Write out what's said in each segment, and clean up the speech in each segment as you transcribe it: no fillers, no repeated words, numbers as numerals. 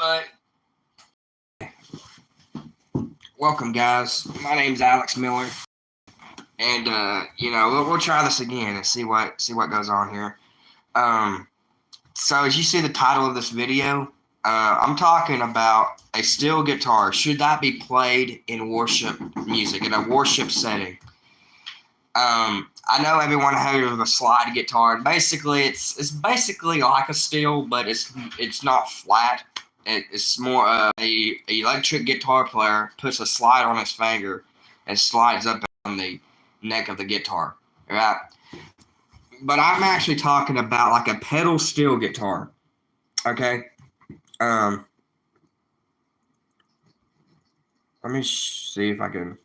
But welcome, guys. My name's Alex Miller, and we'll try this again and see what goes on here. So as you see the title of this video, I'm talking about a steel guitar. Should that be played in worship music, in a worship setting? I know everyone heard of a slide guitar. Basically, it's basically like a steel, but it's not flat. It's more a electric guitar player puts a slide on his finger and slides up on the neck of the guitar, right? But I'm actually talking about like a pedal steel guitar, okay? Let me see if I can.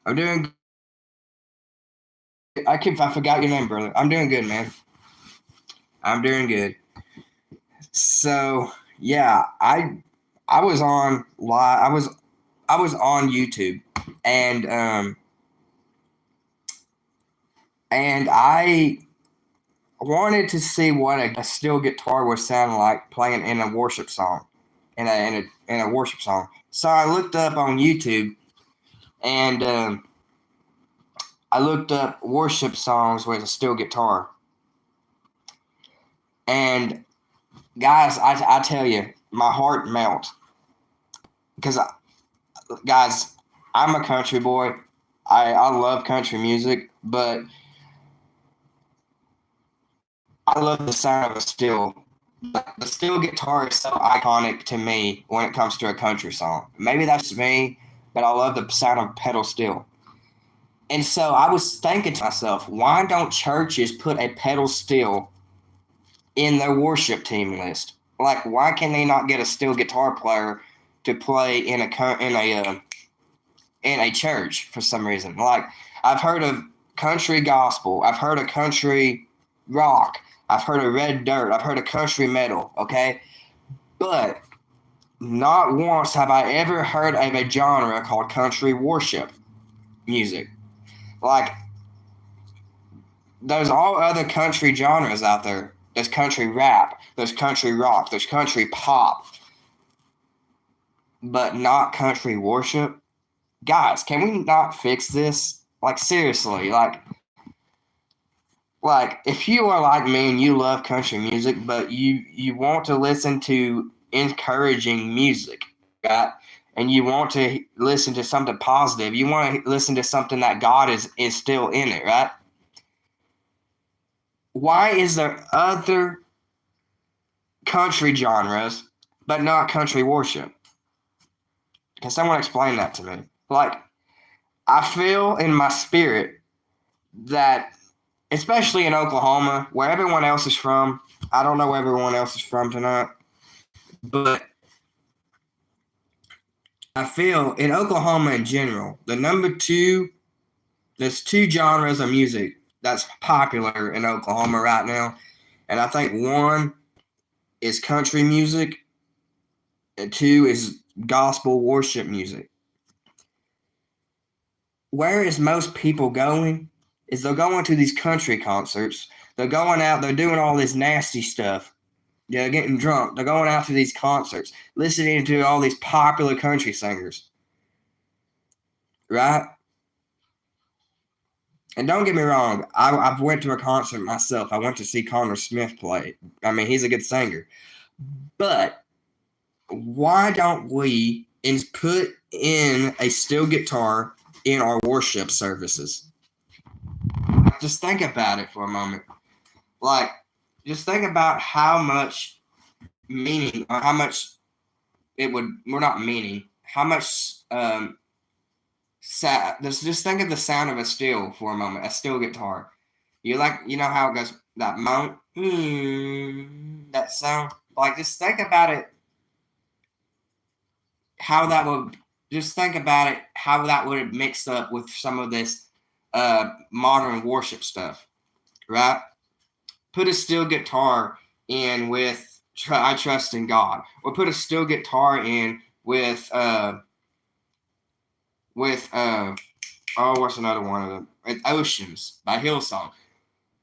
I'm doing. I forgot your name, brother. I'm doing good, man. I'm doing good. So yeah, I was on live. I was on YouTube, and I wanted to see what a steel guitar would sound like playing in a worship song, in a worship song. So I looked up on YouTube, and I looked up worship songs with a steel guitar. And guys, I tell you, my heart melts because, guys, I'm a country boy. I love country music, but I love the sound of a steel. The steel guitar is so iconic to me when it comes to a country song. Maybe that's me, but I love the sound of pedal steel. And so I was thinking to myself, why don't churches put a pedal steel in their worship team list? Like, why can they not get a steel guitar player to play in a church for some reason? Like, I've heard of country gospel, I've heard of country rock, I've heard of red dirt, I've heard of country metal, okay? But not once have I ever heard of a genre called country worship music. Like, there's all other country genres out there. There's country rap, there's country rock, there's country pop, but not country worship. Guys, can we not fix this? Like, seriously, like if you are like me and you love country music, but you want to listen to encouraging music, right? And you want to listen to something positive. You want to listen to something that God is still in it, right? Why is there other country genres but not country worship? Can someone explain that to me? Like, I feel in my spirit that, especially in Oklahoma, where everyone else is from, I don't know where everyone else is from tonight, but I feel in Oklahoma in general, there's two genres of music that's popular in Oklahoma right now. And I think one is country music, and two is gospel worship music. Where is most people going? Is they're going to these country concerts. They're going out, they're doing all this nasty stuff. They're getting drunk. They're going out to these concerts, listening to all these popular country singers. Right? And don't get me wrong, I've went to a concert myself. I went to see Connor Smith play. I mean, he's a good singer. But why don't we put in a steel guitar in our worship services? Just think about it for a moment. Like, just think about how much meaning, or how much it would, we're not meaning, how much, just think of the sound of a steel for a moment, a steel guitar. You know how it goes, that moan, that sound? Like, just think about it, how that would mix up with some of this modern worship stuff, right? put a steel guitar in with I Trust in God, or put a steel guitar in with what's another one of them? Oceans by Hillsong.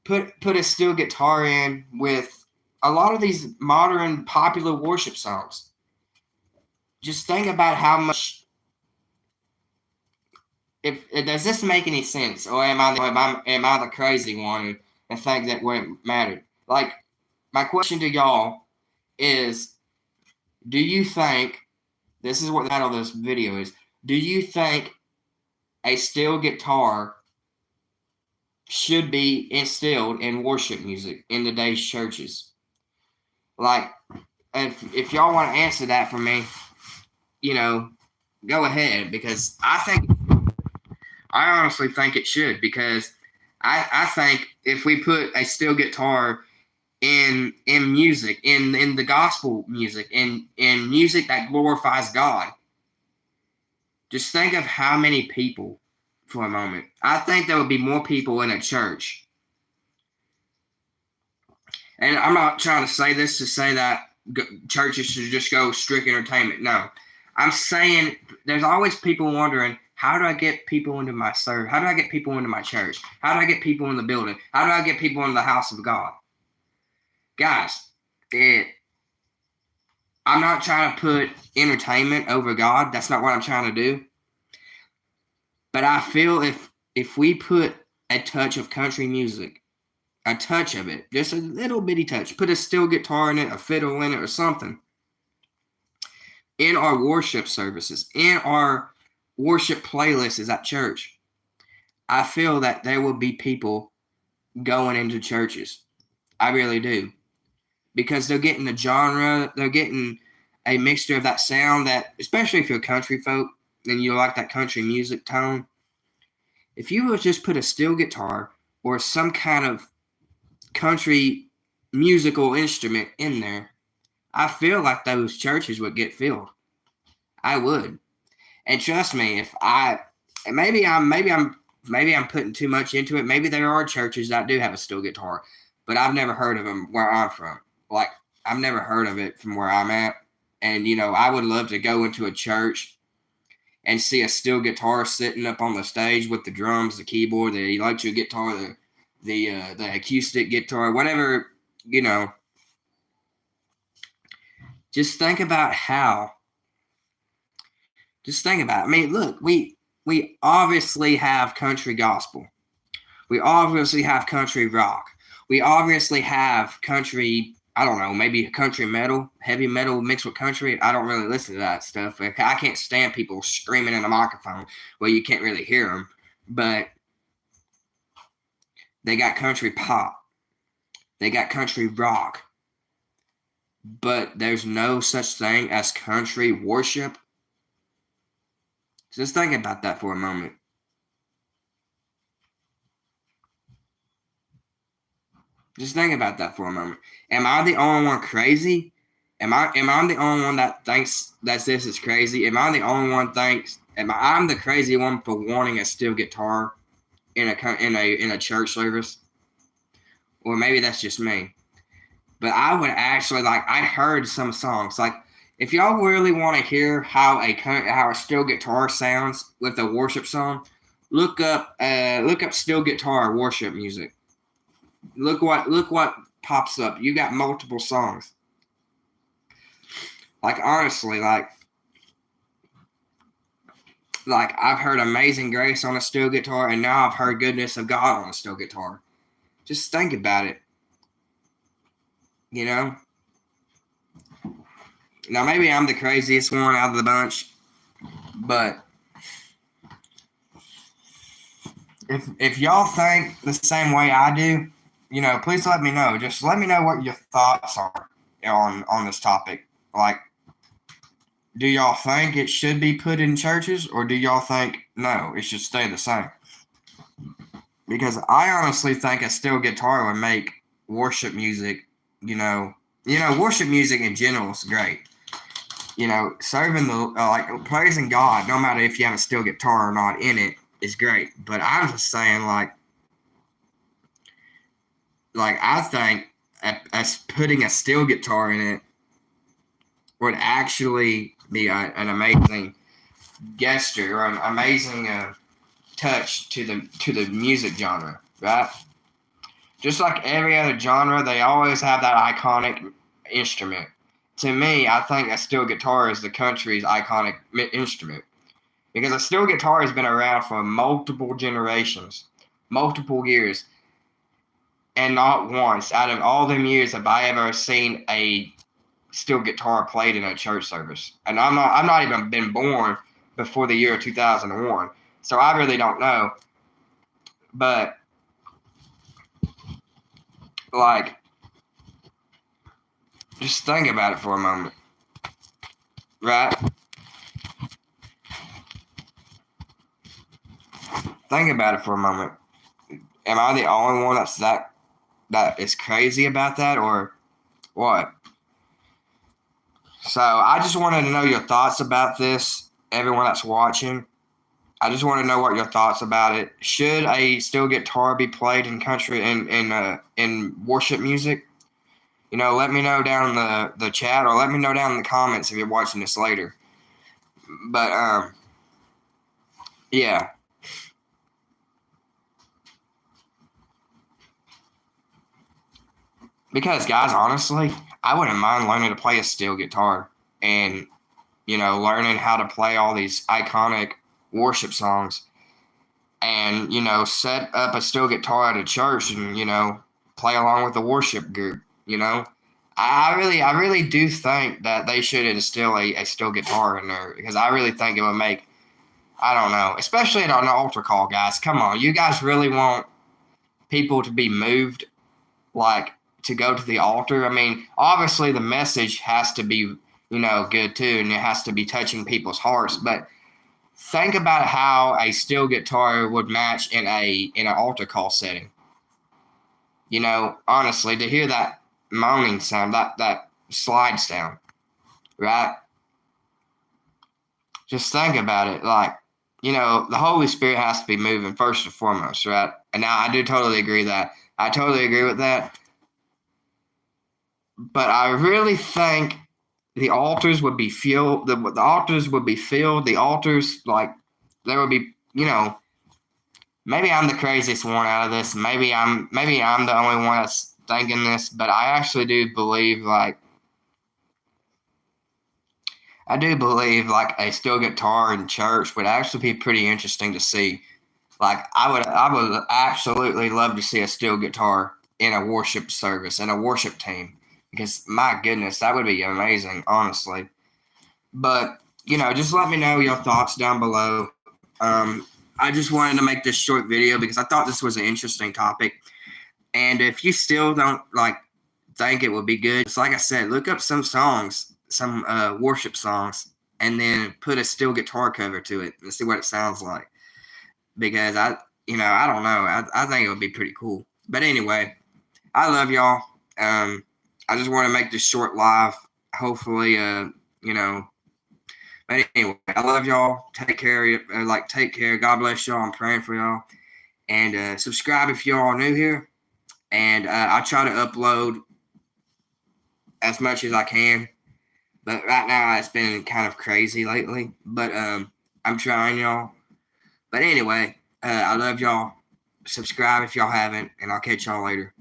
Put a steel guitar in with a lot of these modern popular worship songs. Just think about how much. If does this make any sense, or am I the crazy one and think that wouldn't matter? Like, my question to y'all is: do you think this is what the title of this video is? Do you think a steel guitar should be instilled in worship music in today's churches? Like, if y'all want to answer that for me, go ahead, because I honestly think it should, because I think if we put a steel guitar in music, in the gospel music, in music that glorifies God, just think of how many people, for a moment. I think there would be more people in a church. And I'm not trying to say this to say that churches should just go strict entertainment. No. I'm saying there's always people wondering, how do I get people into my service? How do I get people into my church? How do I get people in the building? How do I get people into the house of God? Guys, I'm not trying to put entertainment over God. That's not what I'm trying to do. But I feel if we put a touch of country music, a touch of it, just a little bitty touch, put a steel guitar in it, a fiddle in it, or something, in our worship services, in our worship playlists at church, I feel that there will be people going into churches. I really do. Because they're getting the genre, they're getting a mixture of that sound that, especially if you're country folk and you like that country music tone, if you would just put a steel guitar or some kind of country musical instrument in there, I feel like those churches would get filled. I would. And trust me, maybe I'm putting too much into it. Maybe there are churches that do have a steel guitar, but I've never heard of them where I'm from. Like, I've never heard of it from where I'm at. And, I would love to go into a church and see a steel guitar sitting up on the stage with the drums, the keyboard, the electric guitar, the acoustic guitar, whatever, Just think about it. I mean, look, we obviously have country gospel. We obviously have country rock. We obviously have country, I don't know, maybe country metal, heavy metal mixed with country. I don't really listen to that stuff. I can't stand people screaming in a microphone where you can't really hear them. But they got country pop. They got country rock. But there's no such thing as country worship. Just think about that for a moment. Just think about that for a moment. Am I the only one crazy? Am I the only one that thinks that this is crazy? Am I the only one I'm the crazy one for wanting a steel guitar in a church service? Or maybe that's just me. But I would actually I heard some songs. Like, if y'all really want to hear how a steel guitar sounds with a worship song, look up steel guitar worship music. Look what pops up. You got multiple songs. Like, honestly, like I've heard Amazing Grace on a steel guitar, and now I've heard Goodness of God on a steel guitar. Just think about it. Now, maybe I'm the craziest one out of the bunch, but if y'all think the same way I do, please let me know. Just let me know what your thoughts are on this topic. Like, do y'all think it should be put in churches, or do y'all think no, it should stay the same? Because I honestly think a steel guitar would make worship music, worship music in general is great. Serving praising God, no matter if you have a steel guitar or not in it, is great. But I'm just saying, I think as putting a steel guitar in it would actually be an amazing gesture or an amazing touch to the music genre, right? Just like every other genre, they always have that iconic instrument. To me, I think a steel guitar is the country's iconic instrument because a steel guitar has been around for multiple generations, multiple years, and not once out of all them years have I ever seen a steel guitar played in a church service. And I'm not even been born before the year 2001, so I really don't know. But like, just think about it for a moment, right? Think about it for a moment. Am I the only one that is crazy about that, or what? So I just wanted to know your thoughts about this, everyone that's watching. I just want to know what your thoughts about it. Should a steel guitar be played in country in worship music? You know, let me know down in the chat or let me know down in the comments if you're watching this later. But yeah. Because guys, honestly, I wouldn't mind learning to play a steel guitar and learning how to play all these iconic worship songs and set up a steel guitar at a church and play along with the worship group. I really do think that they should instill a steel guitar in there because I really think it would make, I don't know, especially on an altar call, guys. Come on, you guys really want people to be moved, like to go to the altar? I mean, obviously the message has to be good too, and it has to be touching people's hearts. But think about how a steel guitar would match in an altar call setting. Honestly, to hear that moaning sound, that slide sound, right? Just think about it. Like, the Holy Spirit has to be moving first and foremost, right? And now I do totally agree that. I totally agree with that. But I really think the altars would be filled. The altars would be filled. The altars, like, there would be, maybe I'm the craziest one out of this. Maybe I'm the only one that's thinking this, but I actually do believe like a steel guitar in church would actually be pretty interesting to see. Like I would absolutely love to see a steel guitar in a worship service and a worship team because my goodness, that would be amazing, honestly. But just let me know your thoughts down below. I just wanted to make this short video because I thought this was an interesting topic. And if you still don't think it would be good, just like I said, look up some songs, some worship songs, and then put a steel guitar cover to it and see what it sounds like. Because I don't know. I think it would be pretty cool. But anyway, I love y'all. I just want to make this short live. Hopefully, But anyway, I love y'all. Take care. Take care. God bless y'all. I'm praying for y'all. And subscribe if y'all are new here. And I try to upload as much as I can. But right now, it's been kind of crazy lately. But I'm trying, y'all. But anyway, I love y'all. Subscribe if y'all haven't. And I'll catch y'all later.